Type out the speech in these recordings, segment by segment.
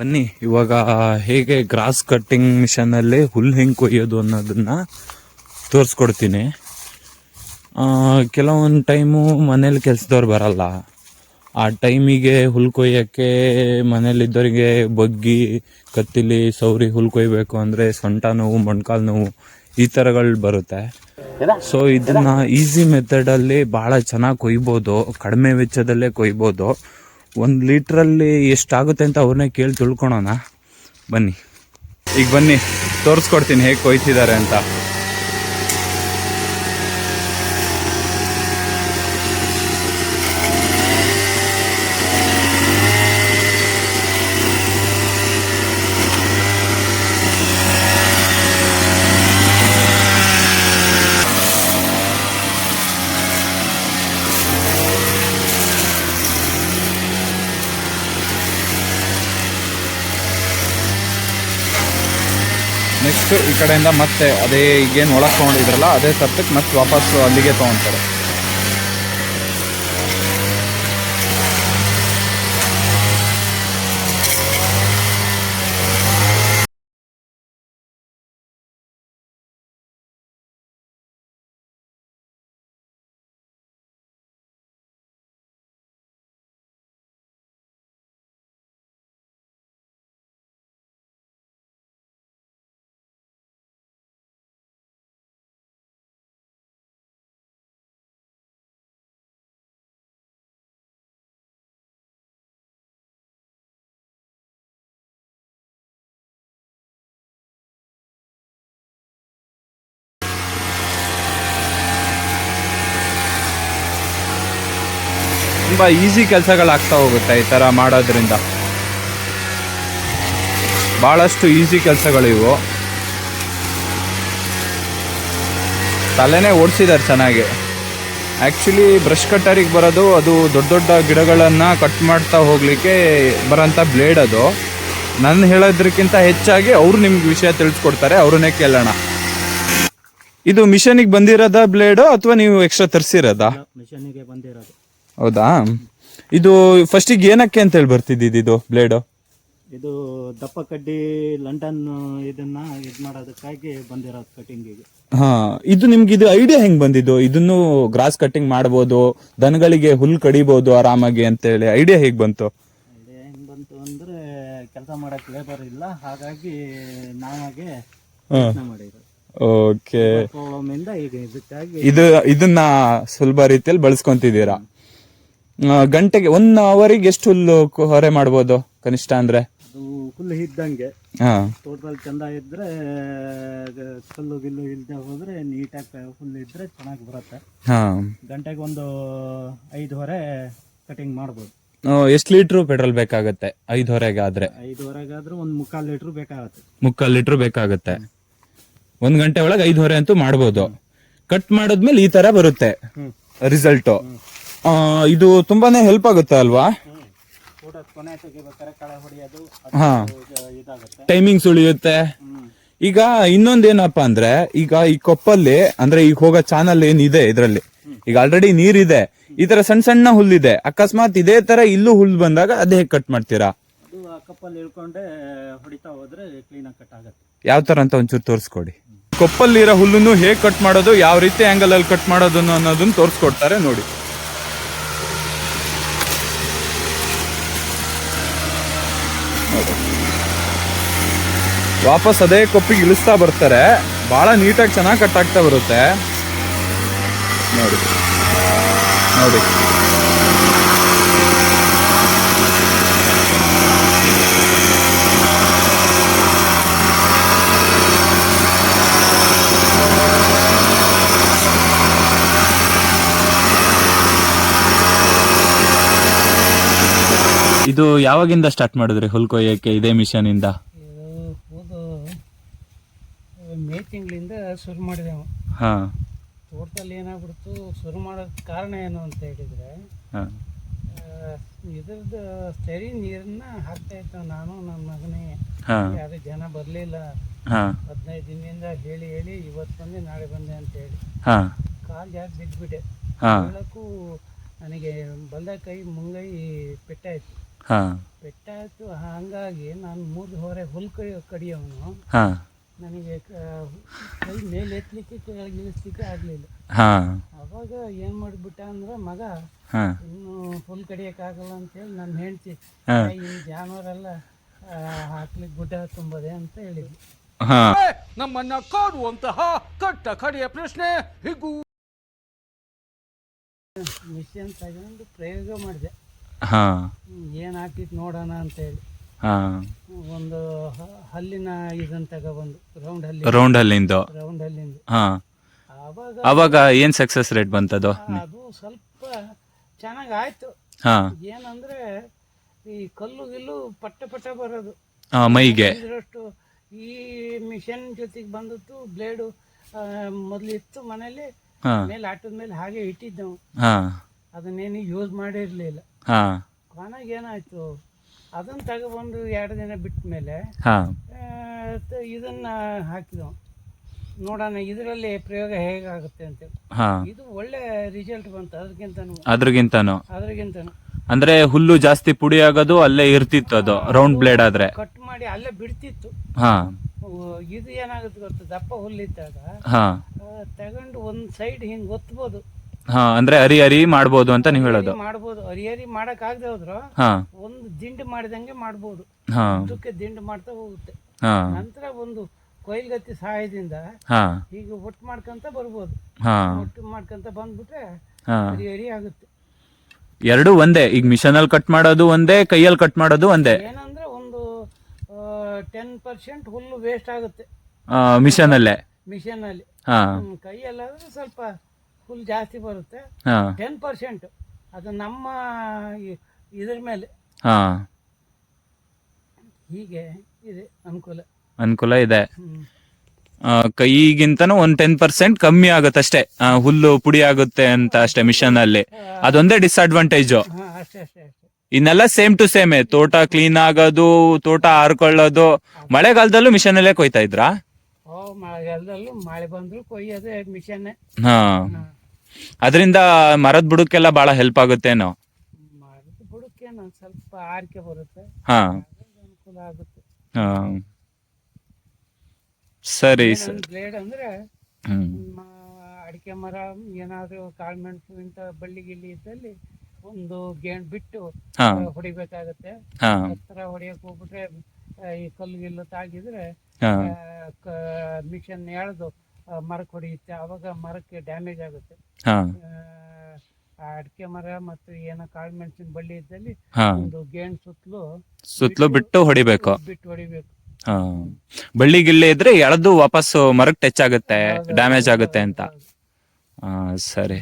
ಬನ್ನಿ ಇವಾಗ ಹೇಗೆ ಗ್ರಾಸ್ ಕಟ್ಟಿಂಗ್ ಮಿಷನ್ ಅಲ್ಲಿ ಹುಲ್ಲು ಹೆಂಗೆ ಕೊಯ್ಯೋದು ಅನ್ನೋದನ್ನ ತೋರಿಸ್ಕೊಡ್ತೀನಿ. ಕೆಲವೊಂದು ಟೈಮು ಮನೇಲಿ ಕೆಲ್ಸದವ್ರು ಬರಲ್ಲ, ಆ ಟೈಮಿಗೆ ಹುಲ್ಲು ಕೊಯ್ಯೋಕ್ಕೆ ಮನೇಲಿದ್ದವರಿಗೆ ಬಗ್ಗಿ ಕತ್ತಿಲಿ ಸೌರಿ ಹುಲ್ಲು ಕೊಯ್ಬೇಕು ಅಂದರೆ ಸೊಂಟ ನೋವು, ಮೊಣಕಾಲು ನೋವು ಈ ಥರಗಳು ಬರುತ್ತೆ. ಸೊ ಇದನ್ನ ಈಸಿ ಮೆಥಡಲ್ಲಿ ಭಾಳ ಚೆನ್ನಾಗಿ ಕೊಯ್ಬೋದು, ಕಡಿಮೆ ವೆಚ್ಚದಲ್ಲೇ ಕೊಯ್ಬೋದು. 1 ಲೀಟ್ರಲ್ಲಿ ಎಷ್ಟಾಗುತ್ತೆ ಅಂತ ಅವ್ರನ್ನೇ ಕೇಳಿ ತಿಳ್ಕೊಳೋಣ ಬನ್ನಿ. ಈಗ ಬನ್ನಿ ತೋರಿಸ್ಕೊಡ್ತೀನಿ ಹೇಗೆ ಕೊಯ್ತಿದ್ದಾರೆ ಅಂತ. ನೆಕ್ಸ್ಟ್ ಈ ಕಡೆಯಿಂದ ಮತ್ತೆ ಅದೇ ಈಗೇನು ಒಳಗೆ ತೊಗೊಂಡಿದ್ರಲ್ಲ ಅದೇ ಸತ್ತಕ್ಕೆ ಮತ್ತೆ ವಾಪಸ್ಸು ಅಲ್ಲಿಗೆ ತೊಗೊತಾರೆ. ತುಂಬ ಈಸಿ ಕೆಲಸಗಳಾಗ್ತಾ ಹೋಗುತ್ತೆ ಈ ಥರ ಮಾಡೋದ್ರಿಂದ. ಭಾಳಷ್ಟು ಈಸಿ ಕೆಲಸಗಳಿವು, ತಲೆನೇ ಓಡಿಸಿದ್ದಾರೆ ಚೆನ್ನಾಗಿ. ಆ್ಯಕ್ಚುಲಿ ಬ್ರಷ್ ಕಟ್ಟರಿಗೆ ಬರೋದು ಅದು ದೊಡ್ಡ ದೊಡ್ಡ ಗಿಡಗಳನ್ನು ಕಟ್ ಮಾಡ್ತಾ ಹೋಗಲಿಕ್ಕೆ ಬರೋಂಥ ಬ್ಲೇಡ್ ಅದು. ನಾನು ಹೇಳೋದ್ರಕ್ಕಿಂತ ಹೆಚ್ಚಾಗಿ ಅವರು ನಿಮ್ಗೆ ವಿಷಯ ತಿಳಿಸ್ಕೊಡ್ತಾರೆ, ಅವ್ರನ್ನೇ ಕೇಳೋಣ. ಇದು ಮಿಷನಿಗೆ ಬಂದಿರೋದ ಬ್ಲೇಡು ಅಥವಾ ನೀವು ಎಕ್ಸ್ಟ್ರಾ ತರಿಸಿರೋದಾ? ಮಿಷನಿಗೆ ಬಂದಿರೋದು. ಹೌದಾ? ಇದು ಫಸ್ಟಿಗೆ ಏನಕ್ಕೆ ಅಂತ ಹೇಳಿ ಬರ್ತಿದ್ದಿದ್ದು ಇದು ಬ್ಲೇಡು? ಇದು ದಪ್ಪ ಕಡ್ಡಿ ಲಂಡನ್ ಇದನ್ನ ಮಾಡೋದಕ್ಕಾಗಿ ಬಂದಿರೋದು ಕಟಿಂಗಿಗೆ. ಇದು ನಿಮ್ಗೆ ಇದು ಐಡಿಯಾ ಹೆಂಗ್ ಬಂದಿದ್ದು? ಇದನ್ನು ಗ್ರಾಸ್ ಕಟ್ಟಿಂಗ್ ಮಾಡ್ಬೋದು, ದನಗಳಿಗೆ ಹುಲ್ ಕಡಿಬಹುದು ಆರಾಮಾಗಿ ಅಂತ ಹೇಳಿ ಐಡಿಯಾ ಹೇಗ್ ಬಂತು? ಐಡಿಯಾ ಹೆಂಗ್ ಬಂತು ಅಂದ್ರೆ ಕೆಲಸ ಮಾಡಕ್ ಲೇಬರ್ ಇಲ್ಲ, ಹಾಗಾಗಿ ನಾವಾಗೆ ಮಾಡಿರೋದು. ಓಕೆ, ಈಗ ಇದಕ್ಕಾಗಿ ಇದನ್ನ ಸುಲಭ ರೀತಿಯಲ್ಲಿ ಬಳಸ್ಕೊಂತಿದ್ದೀರಾ. ಗಂಟೆಗೆ 1 ಅವರಿಗೆ ಎಷ್ಟು ಹುಲ್ಲು ಹೊರೆ ಮಾಡ್ಬೋದು ಕನಿಷ್ಠ ಅಂದ್ರೆ? ಅದು ಹುಲ್ಲು ಇದ್ದಂಗೆ ತೋಟದಲ್ಲಿ ಚಂದ ಇದ್ರೆ, ಕಲ್ಲು ಗಿಲ್ಲು ಇಲ್ದೆ ಹೋದ್ರೆ ನೀಟಾಗಿ ಹುಲ್ಲು ಇದ್ರೆ ಚೆನ್ನಾಗಿ ಬರುತ್ತೆ. ಗಂಟೆಗೆ ಒಂದು 5 ಹೊರೆ ಕಟಿಂಗ್ ಮಾಡ್ಬೋದು. ಎಷ್ಟು ಲೀಟ್ರು ಪೆಟ್ರೋಲ್ ಬೇಕಾಗುತ್ತೆ 5 ಹೊರೆಗಾದ್ರೆ? 5 ಹೊರೆಗಾದ್ರೆ ಒಂದು 3/4 ಲೀಟ್ರ್ ಬೇಕಾಗುತ್ತೆ. 3/4 ಲೀಟ್ರ್ ಬೇಕಾಗುತ್ತೆ. 1 ಗಂಟೆ ಒಳಗೆ 5 ಹೊರೆ ಅಂತೂ ಮಾಡ್ಬೋದು. ಕಟ್ ಮಾಡಿದ್ಮೇಲೆ ಈ ತರ ಬರುತ್ತೆ ರಿಸಲ್ಟ್. ಇದು ತುಂಬಾನೇ ಹೆಲ್ಪ್ ಆಗುತ್ತೆ ಅಲ್ವಾ? ಟೈಮಿಂಗ್ಸ್ ಉಳಿಯುತ್ತೆ. ಈಗ ಇನ್ನೊಂದೇನಪ್ಪ ಅಂದ್ರೆ, ಈಗ ಈ ಕೊಪ್ಪಲ್ಲಿ ಅಂದ್ರೆ ಈಗ ಹೋಗೋ ಚಾನಲ್ ಏನಿದೆ ಇದ್ರಲ್ಲಿ ಈಗ ಆಲ್ರೆಡಿ ನೀರಿದೆ, ಈ ತರ ಸಣ್ಣ ಸಣ್ಣ ಹುಲ್ಲಿದೆ. ಅಕಸ್ಮಾತ್ ಇದೇ ತರ ಇಲ್ಲೂ ಹುಲ್ ಬಂದಾಗ ಅದೇ ಹೇಗೆ ಕಟ್ ಮಾಡ್ತೀರಾ? ಕಪ್ಪಲ್ಲಿ ಇಳ್ಕೊಂಡೆ ಹೊಡಿತಾ ಹೋದ್ರೆ ಕ್ಲೀನ್ ಆಗಿ ಕಟ್ ಆಗುತ್ತೆ. ಯಾವ ತರ ಅಂತ ಒಂಚೂರು ತೋರಿಸ್ಕೊಡಿ. ಕೊಪ್ಪಲ್ಲಿರೋ ಹುಲ್ಲನ್ನು ಹೇಗೆ ಕಟ್ ಮಾಡೋದು, ಯಾವ ರೀತಿ ಆಂಗಲ್ ಅಲ್ಲಿ ಕಟ್ ಮಾಡೋದು ಅನ್ನೋದನ್ನ ತೋರಿಸ್ಕೊಡ್ತಾರೆ ನೋಡಿ. ವಾಪಸ್ ಅದೇ ಕೊಪ್ಪಿಗೆ ಇಳಿಸ್ತಾ ಬರ್ತಾರೆ. ಬಹಳ ನೀಟಾಗಿ ಚೆನ್ನಾಗಿ ಕಟ್ ಆಗ್ತಾ ಬರುತ್ತೆ ನೋಡಿ ನೋಡಿ. ಇದು ಯಾವಾಗಿಂದ ಸ್ಟಾರ್ಟ್ ಮಾಡಿದ್ರಿ ಹುಲ್ ಕೊಯ್ಯಕ್ಕೆ ಇದೇ ಮಿಷನ್ ಇಂದ? ಮೇ ತಿಂಗಳಿಂದ ಶುರು ಮಾಡಿದೆವು. ತೋಟದಲ್ಲಿ ಏನಾಗ್ಬಿಡ್ತು, ಶುರು ಮಾಡೋದಕ್ಕೆ ಕಾರಣ ಏನು ಅಂತ ಹೇಳಿದ್ರೆ, ಇದ್ರದ್ದು ಸರಿ ನೀರನ್ನ ಹಾಕ್ತಾ ಇತ್ತು ನಾನು ನನ್ನ ಮಗನೇ. ಯಾರು ಜನ ಬರ್ಲಿಲ್ಲ. 15 ದಿನದಿಂದ ಹೇಳಿ ಹೇಳಿ ಇವತ್ತು ಬಂದೆ ನಾಳೆ ಬಂದೆ ಅಂತ ಹೇಳಿ ಕಾಲು ಜಾಸ್ತಿ ಬಿದ್ದುಬಿಟ್ಟೆ. ಹೇಳಕ್ಕೂ ನನಗೆ ಬಲ್ದ ಕೈ ಮುಂಗೈ ಪೆಟ್ಟಾಯ್ತು. ಹಾ ಬೆಟ್ಟ ಆಯ್ತು. ಹಂಗಾಗಿ ನಾನು 3 ಹೊರೆ ಹುಲ್ ಕಡಿಯೋನು, ಹಾ ನನಗೆ ಕೈ ಮೇಲೆ ಎತ್ತಲಿಕ್ಕೆ ಕೆಳಗೆ ಇಳಿಸ್ಲಿಕ್ಕೆ ಆಗಲಿಲ್ಲ. ಹಾ ಅವಾಗ ಏನು ಮಾಡಿಬಿಟ್ಟ ಅಂದ್ರೆ ಮಗ, ಹಾ ಇನ್ನು ಹುಲ್ ಕಡಿಯೋಕ್ಕಾಗಲ್ಲ ಅಂತೇಳಿ ನನ್ನ ಹೆಂಡತಿ, ಹಾ ಇನ್ನು ಜಾನುವಾರೆಲ್ಲ ಹಾಕ್ಲಿಕ್ಕೆ ಗುಡ್ಡ ತುಂಬದೆ ಅಂತ ಹೇಳಿದ್ವಿ. ಹಾ ನಮ್ಮನ್ನ ಕಾಡುವಂತಹ ಕಟ್ಟ ಕಡೆಯ ಪ್ರಶ್ನೆ ಹೀಗೂ ಮಿಷನ್ ತಗೊಂಡು ಪ್ರಯೋಗ ಮಾಡಿದೆ. ಹಾ ಏನು ಹಾಕಿತ್ತು ನೋಡೋಣ ಅಂತೇಳಿ ಹಾ ಒಂದು ಹಲ್ಲಿನ ಇದನ್ನು ತಗೊಬಂದು, ರೌಂಡ್ ಹಲ್ಲಿಂದು. ರೌಂಡ್ ಹಲ್ಲಿಂದು. ಹಾ ಆವಾಗ ಅವಾಗ ಏನ್ ಸಕ್ಸಸ್ ರೇಟ್ ಬಂತದು? ಅದು ಸ್ವಲ್ಪ ಚೆನ್ನಾಗಿ ಆಯ್ತು. ಹಾ ಏನಂದ್ರೆ ಈ ಕಲ್ಲು ಗಿಲ್ಲು ಪಟ್ಟ ಪಟ್ಟ ಬರೋದು ಮೈಗೆ. ಇದರಷ್ಟು ಈ ಮಿಷನ್ ಜೊತೆಗೆ ಬಂದಿತ್ತು. ಬ್ಲೇಡು ಮೊದಲು ಇತ್ತು ಮನೇಲಿ, ಹಾ ಮೇಲೆ ಆಟದ ಮೇಲೆ ಹಾಗೆ ಇಟ್ಟಿದ್ದೆವು, ಹಾ ಅದನ್ನೇನು ಯೂಸ್ ಮಾಡಿರಲಿಲ್ಲ. ಹಾ ಕೊನೆಗೆ ಏನಾಯ್ತು, ಅದನ್ನ ತಗೊಬಂದು 2 ದಿನ ಬಿಟ್ಟ ಮೇಲೆ ಹಾ ಇದನ್ನ ಹಾಕಿದೆವು, ನೋಡೋಣ ಇದರಲ್ಲಿ ಪ್ರಯೋಗ ಹೇಗಾಗುತ್ತೆ ಅಂತೇಳಿ. ಹಾ ಇದು ಒಳ್ಳೆ ರಿಸಲ್ಟ್ ಬಂತು ಅದ್ರಗಿಂತಾನು. ಅದ್ರಗಿಂತನೂ. ಅಂದ್ರೆ ಹುಲ್ಲು ಜಾಸ್ತಿ ಪುಡಿ ಆಗೋದು ಅಲ್ಲೇ ಇರ್ತಿತ್ತು, ಅದು ರೌಂಡ್ ಬ್ಲೇಡ್ ಆದ್ರೆ. ಕಟ್ ಮಾಡಿ ಅಲ್ಲೇ ಬಿಡ್ತಿತ್ತು. ಹಾ ಇದು ಏನಾಗುತ್ತೆ ಗೊತ್ತು, ದಪ್ಪ ಹುಲ್ಲಿದ್ದಾಗ ಹಾ ತಗೊಂಡು ಒಂದು ಸೈಡ್ ಹಿಂಗೆ ಒತ್ಬೋದು. ಹಾ ಅಂದ್ರೆ ಹರಿ ಮಾಡ್ಬೋದು ಅಂತ ನೀವು ಹೇಳೋದು? ಮಾಡ್ಬೋದು. ಹರಿಹರಿ ಮಾಡಕ್ ಆಗದೆ ಹೋದ್ರು ಹಾ ಒಂದು ದಿಂಡು ಮಾಡಿದಂಗೆ ಮಾಡ್ಬೋದು. ಹಾ ಇದಕ್ಕೆ ದಿಂಡು ಮಾಡ್ತಾ ಹೋಗುತ್ತೆ. ಹಾ ನಂತರ ಒಂದು ಕೊಯ್ಲ್ಗತ್ತಿ ಸಹಾಯದಿಂದ ಹಾ ಈಗ ಒಟ್ಟು ಮಾಡ್ಕೊಂತ ಬರ್ಬೋದು. ಹಾ ಒಟ್ಟು ಮಾಡ್ಕೊಂತ ಬಂದ್ಬಿಟ್ರೆ ಹಾ ಹರಿಹರಿ ಆಗುತ್ತೆ. ಎರಡು ಒಂದೇ? ಈಗ ಮಿಷನ್ ಅಲ್ಲಿ ಕಟ್ ಮಾಡೋದು ಒಂದೇ, ಕೈಯಲ್ಲಿ ಕಟ್ ಮಾಡೋದು ಒಂದೇ? ಏನಂದ್ರೆ ಒಂದು 10% ಹುಲ್ಲು ವೇಸ್ಟ್ ಆಗುತ್ತೆ ಮಿಷನ್ ಅಲ್ಲೇ. ಮಿಷನ್ ಅಲ್ಲಿ. ಹಾ ಕೈಯಲ್ಲಾದ್ರೆ ಸ್ವಲ್ಪ ಹುಲ್ಲು ಜಾಸ್ತಿ ಬರುತ್ತೆ. ಹಾ 10% ಅದು ನಮ್ಮ ಇದ್ರ ಮೇಲೆ. ಹಾ ಹೀಗೆ ಇದೆ ಅನುಕೂಲ ಇದೆ. ಹ್ಮ್. ಕೈಗಿಂತನೂ 10% ಕಮ್ಮಿ ಆಗುತ್ತಷ್ಟೇ, ಹುಲ್ಲು ಪುಡಿ ಆಗುತ್ತೆ ಅಂತ ಅಷ್ಟೇ ಮಿಷನ್ ಅಲ್ಲಿ. ಅದೊಂದೇ ಡಿಸ್ಅಡ್ವಾಂಟೇಜ್. ಹಾ, ಅಷ್ಟೇ ಅಷ್ಟೇ ಅಷ್ಟೇ. ಇನ್ನೆಲ್ಲ ಸೇಮ್ ಟು ಸೇಮ್. ತೋಟ ಕ್ಲೀನ್ ಆಗೋದು, ತೋಟ ಹಾರ್ಕೊಳ್ಳೋದು, ಮಳೆಗಾಲದಲ್ಲೂ ಮಿಷನ್ ಅಲ್ಲೇ ಕೊಯ್ತಾ ಇದ್ರಾ? ಮಳೆಗಾಲದಲ್ಲೂ ಮಳೆ ಬಂದ್ರು ಕೊಯ್ಯೋದೇ ಮಿಷನ್. ಹಾ ಅದರಿಂದ ಮರದ ಬುಡಕ್ಕೆಲ್ಲ ಬಹಳ ಹೆಲ್ಪ್ ಆಗುತ್ತೇನೋ? ಮರದ ಬುಡಕ್ಕೆ ಸ್ವಲ್ಪ ಆರಿಕೆ ಬರುತ್ತೆ. ಹಾ ಅನುಕೂಲ ಆಗುತ್ತೆ. ಹಾ ಸರಿ ಬ್ಲೇಡ್ ಅಂದ್ರೆ ಹ್ಮ್ ಅಡಿಕೆ ಮರ, ಏನಾದ್ರು ಕಾಳುಮೆಣಸು ಇಂಥ ಬಳ್ಳಿ ಗಿಳ್ಳಿ ಇದ್ದಲ್ಲಿ ಒಂದು ಗೇಣ್ ಬಿಟ್ಟು ಹಾ ಹೊಡಿಬೇಕಾಗತ್ತೆ. ಹಾ ಹತ್ರ ಹೊಡಿಯಕ್ ಹೋಗ್ಬಿಟ್ರೆ ಈ ಕಲ್ಲು ಗಿಲ್ಲು ತಾಗಿದ್ರೆ ಹಾ ಮಿಷನ್ ಎಳೆದು ಮರಕ್ಕೆ ಹೊಡೆಯುತ್ತೆ. ಅವಾಗ ಮರಕ್ಕೆ ಡ್ಯಾಮೇಜ್ ಆಗುತ್ತೆ. ಹಾ ಅಡಿಕೆ ಮರ ಮತ್ತು ಏನೋ ಕಾಳುಮೆಣಸಿನ ಬಳ್ಳಿ ಇದ್ದಲ್ಲಿ ಹಾ ಒಂದು ಗೇಣ್ ಸುತ್ತಲೂ ಬಿಟ್ಟು ಹೊಡಿಬೇಕು. ಹೊಡಿಬೇಕು. ಹಾ ಬಳ್ಳಿ ಗಿಳ್ಳಿ ಇದ್ರೆ ಎಳೆದು ವಾಪಸ್ ಮರಕ್ಕೆ ಟಚ್ ಆಗುತ್ತೆ, ಡ್ಯಾಮೇಜ್ ಆಗುತ್ತೆ ಅಂತ. ಹಾ ಸರಿ,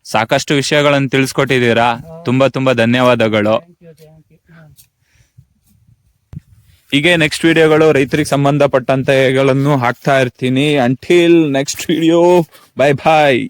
ಸಾಕಷ್ಟು ವಿಷಯಗಳನ್ನು ತಿಳಿಸ್ಕೊಟ್ಟಿದ್ದೀರಾ. ತುಂಬಾ ಧನ್ಯವಾದಗಳು. Thank you. ಹೀಗೆ ನೆಕ್ಸ್ಟ್ ವಿಡಿಯೋಗಳು ರೈತರಿಗೆ ಸಂಬಂಧಪಟ್ಟಂತೆಗಳನ್ನು ಹಾಕ್ತಾ ಇರ್ತೀನಿ. ಅಂಟಿಲ್ ನೆಕ್ಸ್ಟ್ ವಿಡಿಯೋ, ಬೈ ಬಾಯ್.